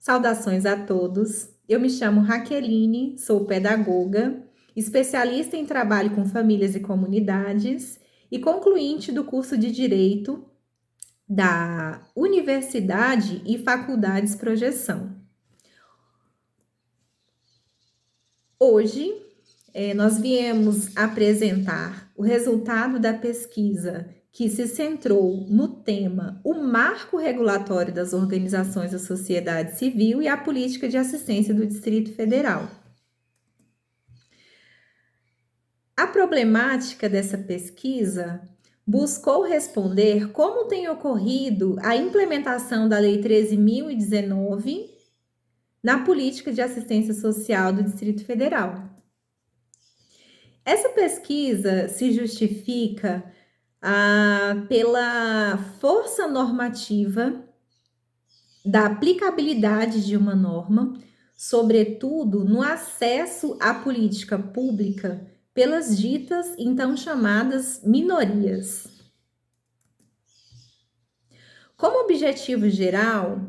Saudações a todos. Eu me chamo Raqueline, sou pedagoga, especialista em trabalho com famílias e comunidades e concluinte do curso de Direito da Universidade e Faculdades Projeção. Hoje, nós viemos apresentar o resultado da pesquisa que se centrou no tema o marco regulatório das organizações da sociedade civil e a política de assistência do Distrito Federal. A problemática dessa pesquisa buscou responder como tem ocorrido a implementação da Lei 13.019 na política de assistência social do Distrito Federal. Essa pesquisa se justifica pela força normativa da aplicabilidade de uma norma, sobretudo no acesso à política pública pelas ditas, então chamadas minorias. Como objetivo geral,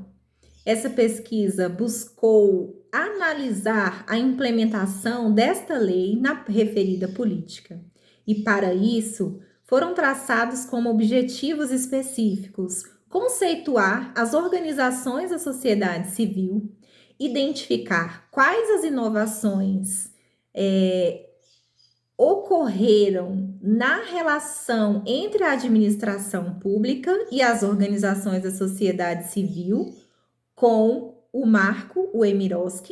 essa pesquisa buscou analisar a implementação desta lei na referida política e, para isso, foram traçados como objetivos específicos conceituar as organizações da sociedade civil, identificar quais as inovações ocorreram na relação entre a administração pública e as organizações da sociedade civil com o marco, o EMIROSC,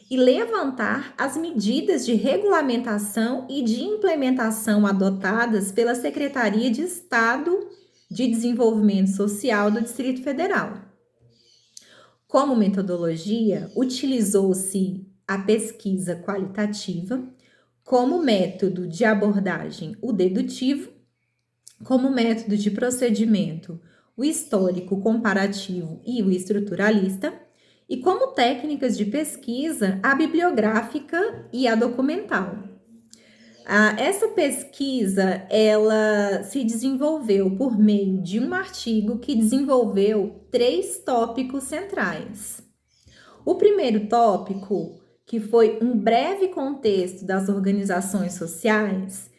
e levantar as medidas de regulamentação e de implementação adotadas pela Secretaria de Estado de Desenvolvimento Social do Distrito Federal. Como metodologia, utilizou-se a pesquisa qualitativa como método de abordagem, o dedutivo, como método de procedimento, o histórico comparativo e o estruturalista, e como técnicas de pesquisa, a bibliográfica e a documental. Essa pesquisa, ela se desenvolveu por meio de um artigo que desenvolveu 3 tópicos centrais. O primeiro tópico, que foi um breve contexto das organizações sociais,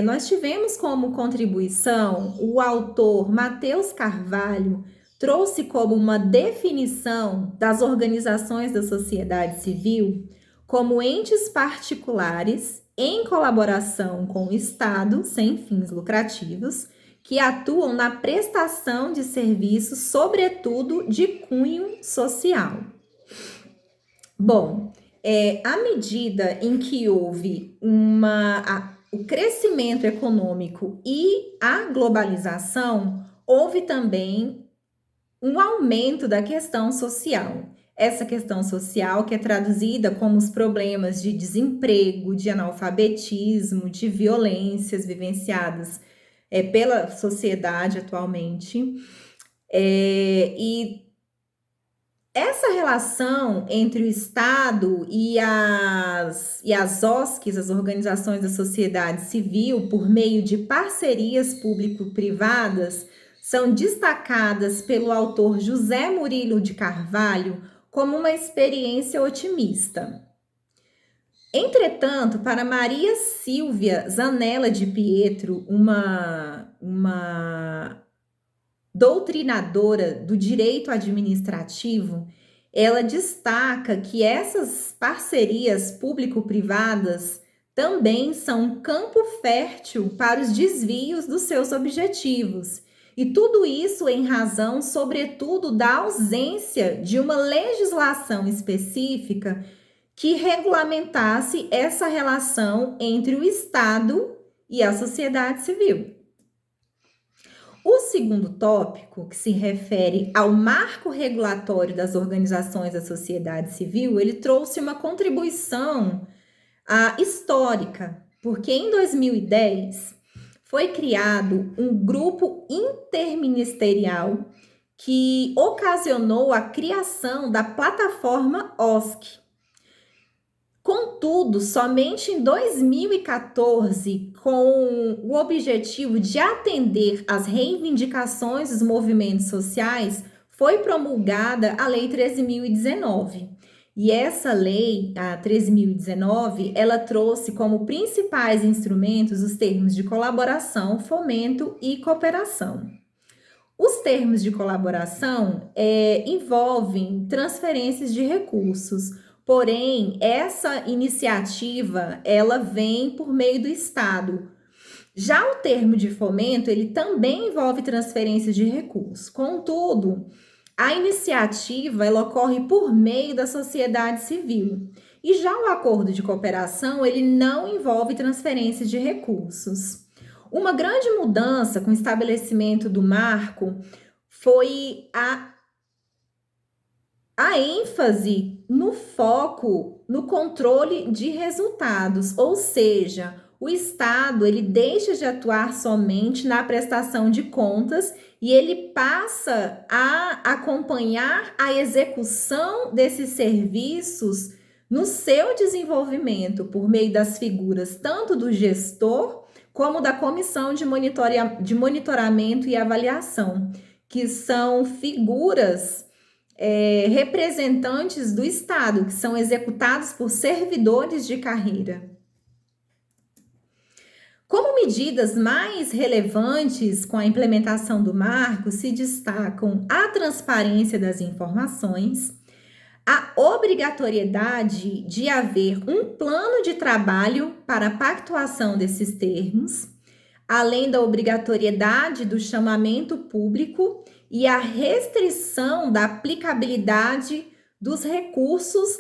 nós tivemos como contribuição o autor Matheus Carvalho, trouxe como uma definição das organizações da sociedade civil como entes particulares em colaboração com o Estado, sem fins lucrativos, que atuam na prestação de serviços, sobretudo de cunho social. Bom, à medida em que houve o crescimento econômico e a globalização, houve também um aumento da questão social. Essa questão social que é traduzida como os problemas de desemprego, de analfabetismo, de violências vivenciadas pela sociedade atualmente. E essa relação entre o Estado e as OSCs, as organizações da sociedade civil, por meio de parcerias público-privadas, são destacadas pelo autor José Murilo de Carvalho como uma experiência otimista. Entretanto, para Maria Silvia Zanella de Pietro, uma doutrinadora do direito administrativo, ela destaca que essas parcerias público-privadas também são um campo fértil para os desvios dos seus objetivos. E tudo isso em razão, sobretudo, da ausência de uma legislação específica que regulamentasse essa relação entre o Estado e a sociedade civil. O segundo tópico, que se refere ao marco regulatório das organizações da sociedade civil, ele trouxe uma contribuição histórica, porque em 2010 foi criado um grupo interministerial que ocasionou a criação da plataforma OSC. Contudo, somente em 2014, com o objetivo de atender às reivindicações dos movimentos sociais, foi promulgada a Lei 13.019. E essa lei, a 13.019, ela trouxe como principais instrumentos os termos de colaboração, fomento e cooperação. Os termos de colaboração envolvem transferências de recursos, porém, essa iniciativa, ela vem por meio do Estado. Já o termo de fomento, ele também envolve transferência de recursos. Contudo, a iniciativa, ela ocorre por meio da sociedade civil. E já o acordo de cooperação, ele não envolve transferência de recursos. Uma grande mudança com o estabelecimento do marco foi a ênfase no foco no controle de resultados, ou seja, o Estado ele deixa de atuar somente na prestação de contas e ele passa a acompanhar a execução desses serviços no seu desenvolvimento por meio das figuras tanto do gestor como da comissão de monitoramento e avaliação, que são figuras representantes do Estado, que são executados por servidores de carreira. Como medidas mais relevantes com a implementação do marco se destacam a transparência das informações, a obrigatoriedade de haver um plano de trabalho para a pactuação desses termos, além da obrigatoriedade do chamamento público e a restrição da aplicabilidade dos recursos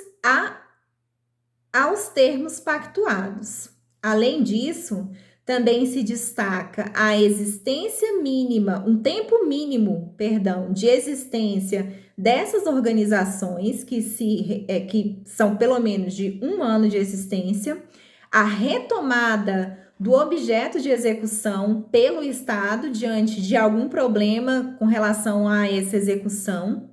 aos termos pactuados. Além disso, também se destaca a existência mínima, um tempo mínimo, de existência dessas organizações que são pelo menos de 1 ano de existência, a retomada do objeto de execução pelo Estado diante de algum problema com relação a essa execução,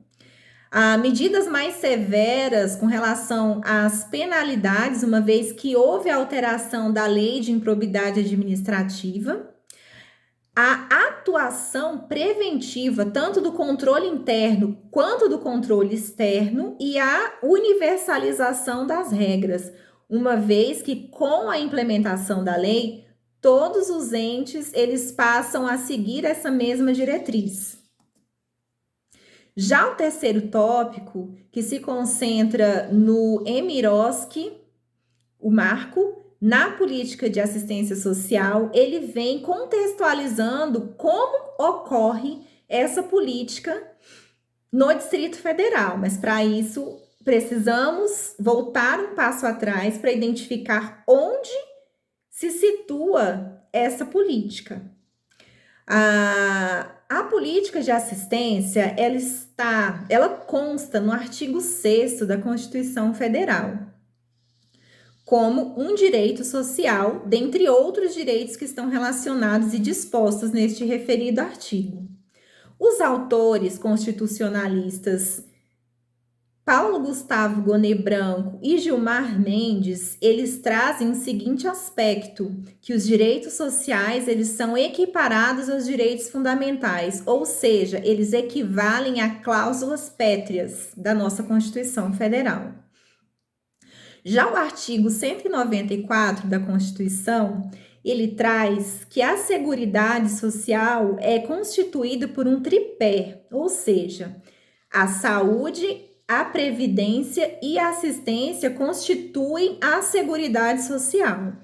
medidas mais severas com relação às penalidades, uma vez que houve alteração da lei de improbidade administrativa, a atuação preventiva, tanto do controle interno quanto do controle externo, e a universalização das regras, uma vez que com a implementação da lei, todos os entes eles passam a seguir essa mesma diretriz. Já o terceiro tópico, que se concentra no EMIROSC, o marco, na política de assistência social, ele vem contextualizando como ocorre essa política no Distrito Federal, mas para isso precisamos voltar um passo atrás para identificar onde se situa essa política. A política de assistência, ela consta no artigo 6º da Constituição Federal, como um direito social, dentre outros direitos que estão relacionados e dispostos neste referido artigo. Os autores constitucionalistas Paulo Gustavo Gonet Branco e Gilmar Mendes, eles trazem o seguinte aspecto, que os direitos sociais, eles são equiparados aos direitos fundamentais, ou seja, eles equivalem a cláusulas pétreas da nossa Constituição Federal. Já o artigo 194 da Constituição, ele traz que a Seguridade Social é constituída por um tripé, ou seja, a saúde, a previdência e a assistência constituem a Seguridade Social.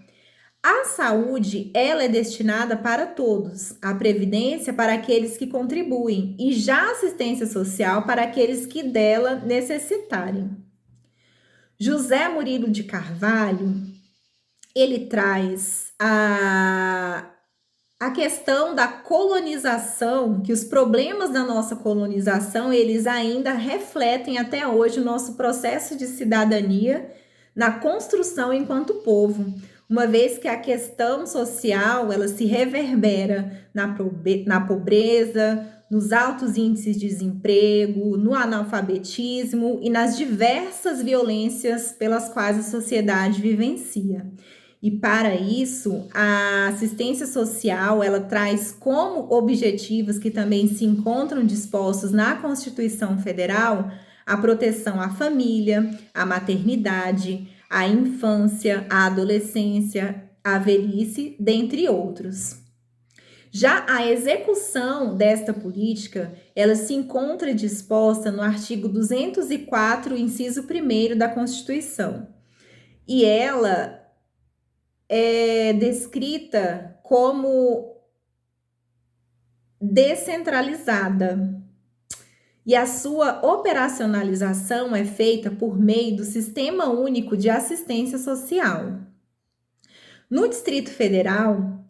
A saúde, ela é destinada para todos, a previdência para aqueles que contribuem e já a assistência social para aqueles que dela necessitarem. José Murilo de Carvalho, ele traz a questão da colonização, que os problemas da nossa colonização, eles ainda refletem até hoje o nosso processo de cidadania na construção enquanto povo, uma vez que a questão social, ela se reverbera na pobreza, nos altos índices de desemprego, no analfabetismo e nas diversas violências pelas quais a sociedade vivencia. E para isso, a assistência social, ela traz como objetivos que também se encontram dispostos na Constituição Federal a proteção à família, à maternidade, à infância, à adolescência, à velhice, dentre outros. Já a execução desta política, ela se encontra disposta no artigo 204, inciso 1º da Constituição. E ela é descrita como descentralizada. E a sua operacionalização é feita por meio do Sistema Único de Assistência Social. No Distrito Federal,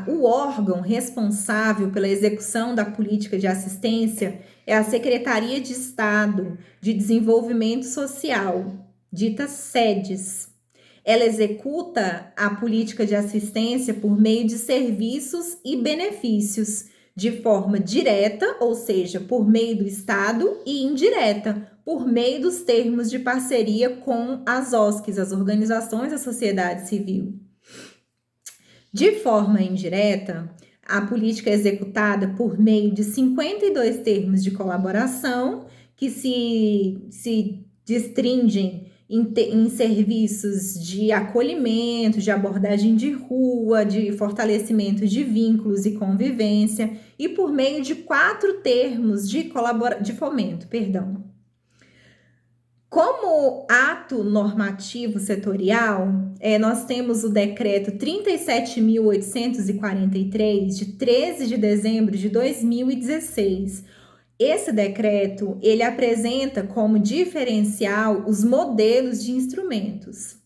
o órgão responsável pela execução da política de assistência é a Secretaria de Estado de Desenvolvimento Social, dita SEDES. Ela executa a política de assistência por meio de serviços e benefícios, de forma direta, ou seja, por meio do Estado, e indireta, por meio dos termos de parceria com as OSCs, as organizações da sociedade civil. De forma indireta, a política é executada por meio de 52 termos de colaboração que se destringem em serviços de acolhimento, de abordagem de rua, de fortalecimento de vínculos e convivência, e por meio de 4 termos de fomento. Como ato normativo setorial, nós temos o decreto 37.843, de 13 de dezembro de 2016. Esse decreto, ele apresenta como diferencial os modelos de instrumentos.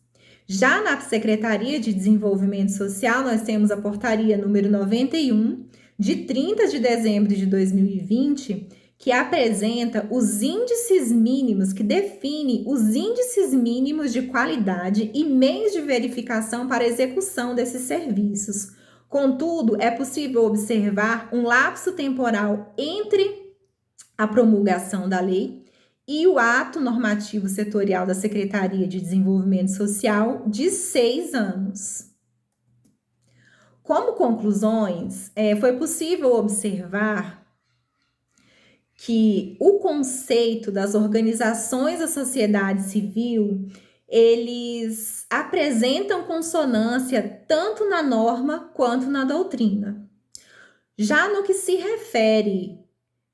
Já na Secretaria de Desenvolvimento Social, nós temos a portaria número 91, de 30 de dezembro de 2020, que apresenta os índices mínimos, que define os índices mínimos de qualidade e meios de verificação para execução desses serviços. Contudo, é possível observar um lapso temporal entre a promulgação da lei e o ato normativo setorial da Secretaria de Desenvolvimento Social de 6 anos. Como conclusões, foi possível observar que o conceito das organizações da sociedade civil, eles apresentam consonância tanto na norma quanto na doutrina. Já no que se refere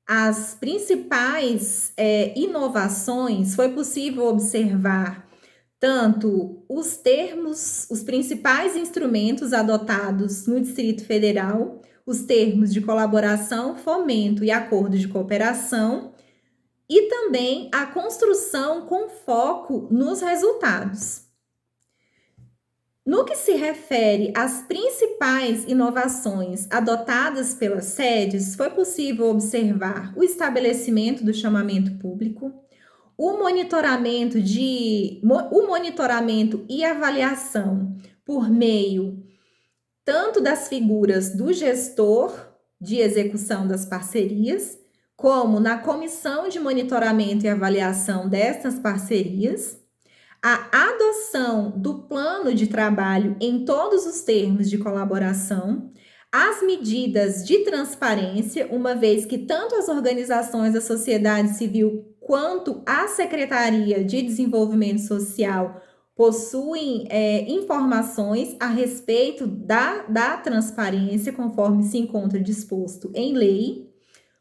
às principais inovações, foi possível observar tanto os termos, os principais instrumentos adotados no Distrito Federal, os termos de colaboração, fomento e acordo de cooperação, e também a construção com foco nos resultados. No que se refere às principais inovações adotadas pelas SEDES, foi possível observar o estabelecimento do chamamento público, o monitoramento e avaliação por meio tanto das figuras do gestor de execução das parcerias, como na comissão de monitoramento e avaliação dessas parcerias, a adoção do plano de trabalho em todos os termos de colaboração, as medidas de transparência, uma vez que tanto as organizações da sociedade civil quanto a Secretaria de Desenvolvimento Social possuem informações a respeito da transparência, conforme se encontra disposto em lei.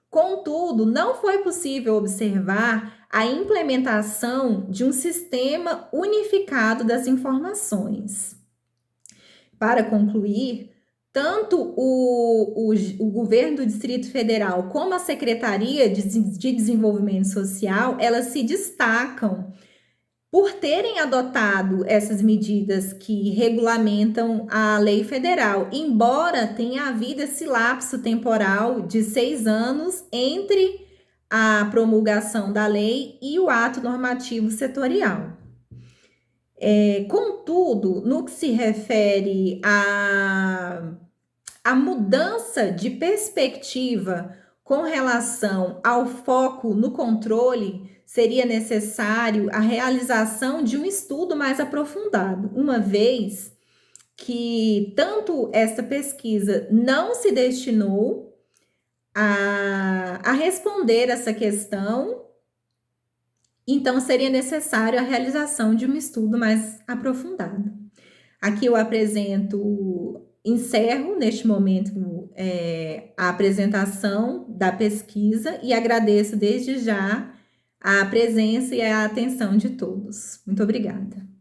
Contudo, não foi possível observar a implementação de um sistema unificado das informações. Para concluir, tanto o governo do Distrito Federal como a Secretaria de Desenvolvimento Social, elas se destacam por terem adotado essas medidas que regulamentam a lei federal, embora tenha havido esse lapso temporal de 6 anos entre a promulgação da lei e o ato normativo setorial. Contudo, no que se refere à mudança de perspectiva com relação ao foco no controle, seria necessário a realização de um estudo mais aprofundado, uma vez que tanto esta pesquisa não se destinou a responder essa questão, então seria necessário a realização de um estudo mais aprofundado. Aqui eu encerro neste momento a apresentação da pesquisa e agradeço desde já a presença e a atenção de todos. Muito obrigada.